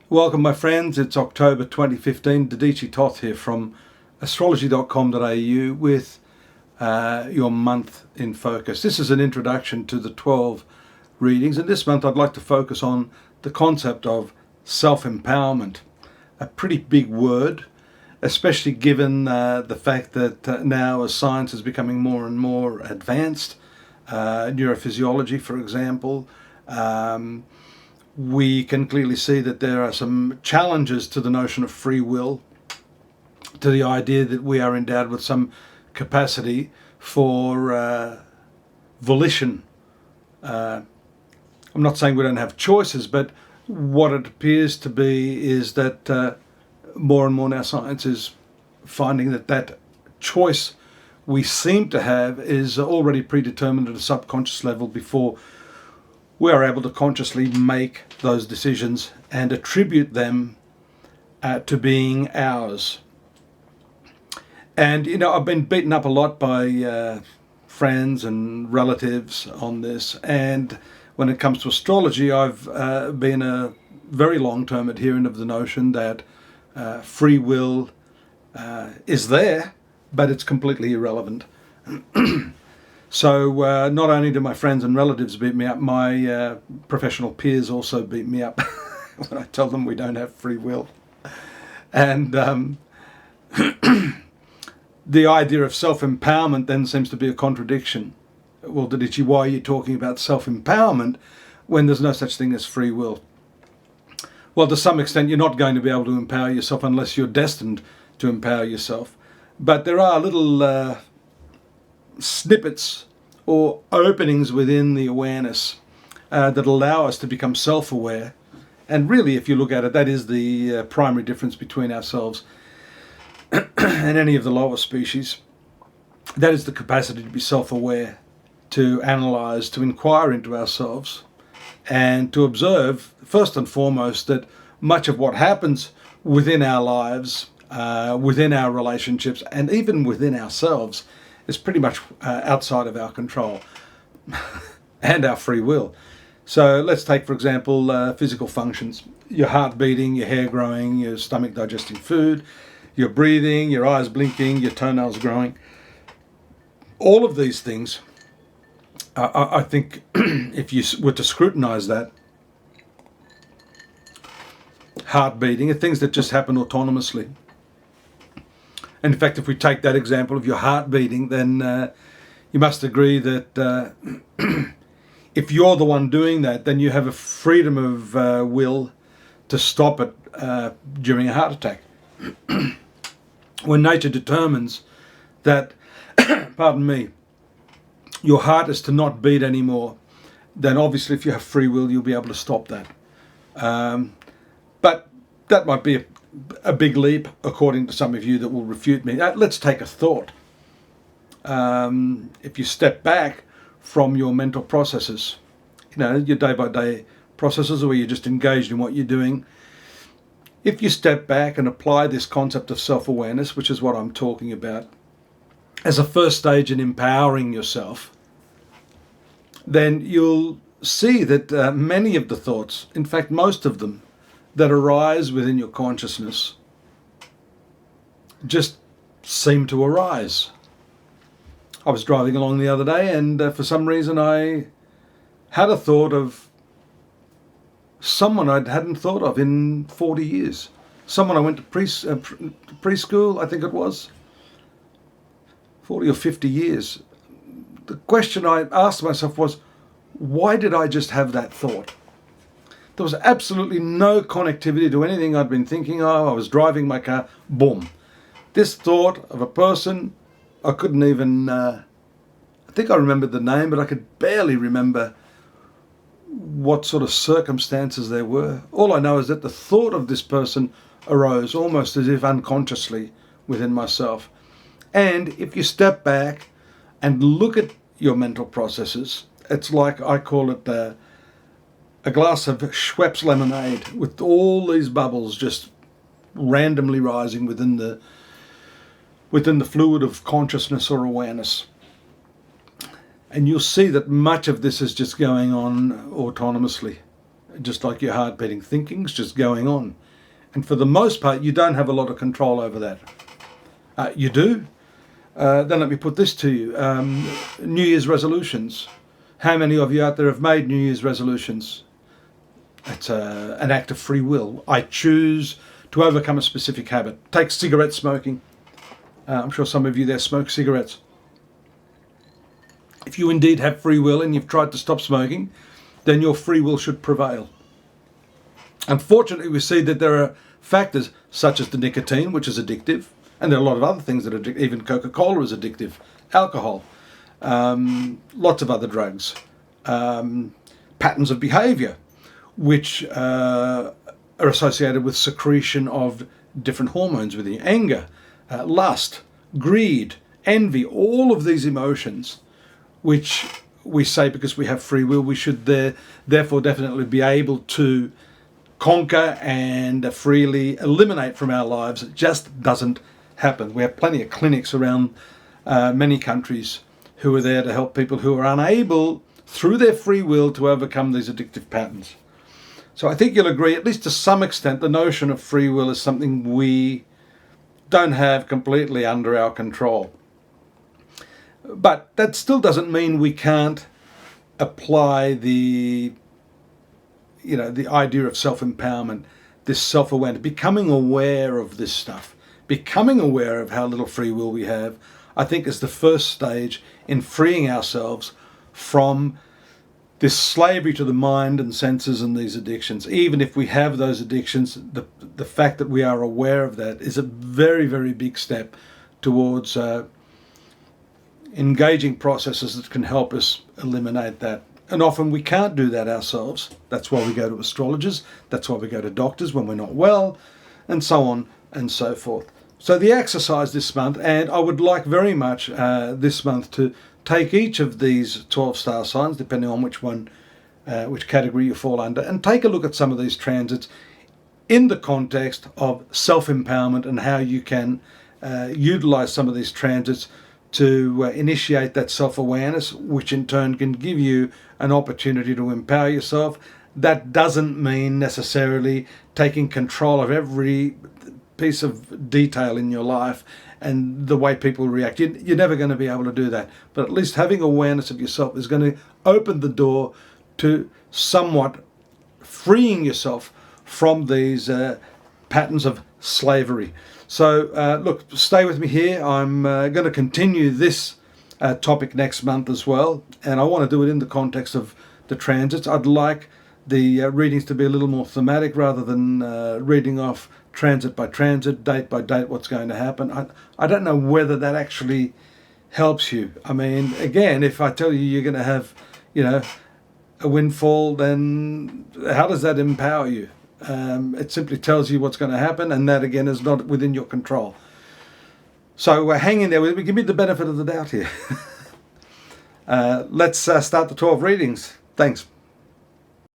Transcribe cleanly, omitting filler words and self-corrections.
Welcome, my friends. It's October 2015. Dadhichi Toth here from astrology.com.au with your month in focus. This is an introduction to the 12 readings, and this month I'd like to focus on the concept of self-empowerment. A pretty big word, especially given the fact that now as science is becoming more and more advanced, neurophysiology, for example, we can clearly see that there are some challenges to the notion of free will, to the idea that we are endowed with some capacity for volition. I'm not saying we don't have choices, but what it appears to be is that more and more now science is finding that choice we seem to have is already predetermined at a subconscious level before we are able to consciously make those decisions and attribute them to being ours. And, I've been beaten up a lot by friends and relatives on this. And when it comes to astrology, I've been a very long-term adherent of the notion that free will is there, but it's completely irrelevant. So not only do my friends and relatives beat me up, my professional peers also beat me up when I tell them we don't have free will. And the idea of self-empowerment then seems to be a contradiction. Well, Dadhichi, why are you talking about self-empowerment when there's no such thing as free will? Well, to some extent, you're not going to be able to empower yourself unless you're destined to empower yourself. But there are little snippets or openings within the awareness that allow us to become self-aware. And really, if you look at it, that is the primary difference between ourselves and any of the lower species. That is the capacity to be self-aware, to analyze, to inquire into ourselves, and to observe, first and foremost, that much of what happens within our lives, within our relationships, and even within ourselves is pretty much outside of our control and our free will. So let's take, for example, physical functions. Your heart beating, your hair growing, your stomach digesting food, your breathing, your eyes blinking, your toenails growing. All of these things, I think, if you were to scrutinize that, heart beating are things that just happen autonomously. And in fact, if we take that example of your heart beating, then you must agree that if you're the one doing that, then you have a freedom of will to stop it during a heart attack. When nature determines that, pardon me, your heart is to not beat anymore, then obviously if you have free will, you'll be able to stop that. But that might be a big leap, according to some of you that will refute me. Let's take a thought. If you step back from your mental processes, your day-by-day processes where you're just engaged in what you're doing, if you step back and apply this concept of self-awareness, which is what I'm talking about, as a first stage in empowering yourself, then you'll see that many of the thoughts, in fact most of them, that arise within your consciousness just seem to arise. I was driving along the other day and for some reason I had a thought of someone I hadn't thought of in 40 years. Someone I went to preschool, I think it was, 40 or 50 years. The question I asked myself was, why did I just have that thought? There was absolutely no connectivity to anything I'd been thinking of. I was driving my car, boom. This thought of a person, I couldn't even, I think I remembered the name, but I could barely remember what sort of circumstances there were. All I know is that the thought of this person arose almost as if unconsciously within myself. And if you step back and look at your mental processes, it's like, I call it a glass of Schweppes lemonade with all these bubbles just randomly rising within the fluid of consciousness or awareness. And you'll see that much of this is just going on autonomously. just like your heart beating. Thinking's just going on. And for the most part, you don't have a lot of control over that. You do? Then let me put this to you. New Year's resolutions. How many of you out there have made New Year's resolutions? It's an act of free will. I choose to overcome a specific habit. Take cigarette smoking. I'm sure some of you there smoke cigarettes. If you indeed have free will and you've tried to stop smoking, then your free will should prevail. Unfortunately, we see that there are factors such as the nicotine, which is addictive, and there are a lot of other things that are addictive. Even Coca-Cola is addictive, alcohol, lots of other drugs, patterns of behavior, which are associated with secretion of different hormones within you. Anger, lust, greed, envy, all of these emotions, which we say because we have free will, we should therefore definitely be able to conquer and freely eliminate from our lives. It just doesn't happen. We have plenty of clinics around many countries who are there to help people who are unable, through their free will, to overcome these addictive patterns. So I think you'll agree, at least to some extent, the notion of free will is something we don't have completely under our control. But that still doesn't mean we can't apply the idea of self-empowerment, this self-awareness, becoming aware of this stuff, becoming aware of how little free will we have, I think is the first stage in freeing ourselves from this slavery to the mind and senses and these addictions. Even if we have those addictions, the fact that we are aware of that is a very, very big step towards engaging processes that can help us eliminate that. And often we can't do that ourselves. That's why we go to astrologers. That's why we go to doctors when we're not well, and so on and so forth. So the exercise this month, and I would like very much this month to take each of these 12 star signs, depending on which one, which category you fall under, and take a look at some of these transits in the context of self-empowerment and how you can utilize some of these transits to initiate that self-awareness, which in turn can give you an opportunity to empower yourself. That doesn't mean necessarily taking control of every piece of detail in your life and the way people react. You're never going to be able to do that. But at least having awareness of yourself is going to open the door to somewhat freeing yourself from these patterns of slavery. So look, stay with me here. I'm going to continue this topic next month as well, and I want to do it in the context of the transits. I'd like the readings to be a little more thematic rather than reading off transit by transit, date by date, what's going to happen. I don't know whether that actually helps you. I mean, again, if I tell you you're going to have, a windfall, then how does that empower you? It simply tells you what's going to happen, and that again is not within your control. So hang in there with me. Give me the benefit of the doubt here. Let's start the 12 readings. Thanks.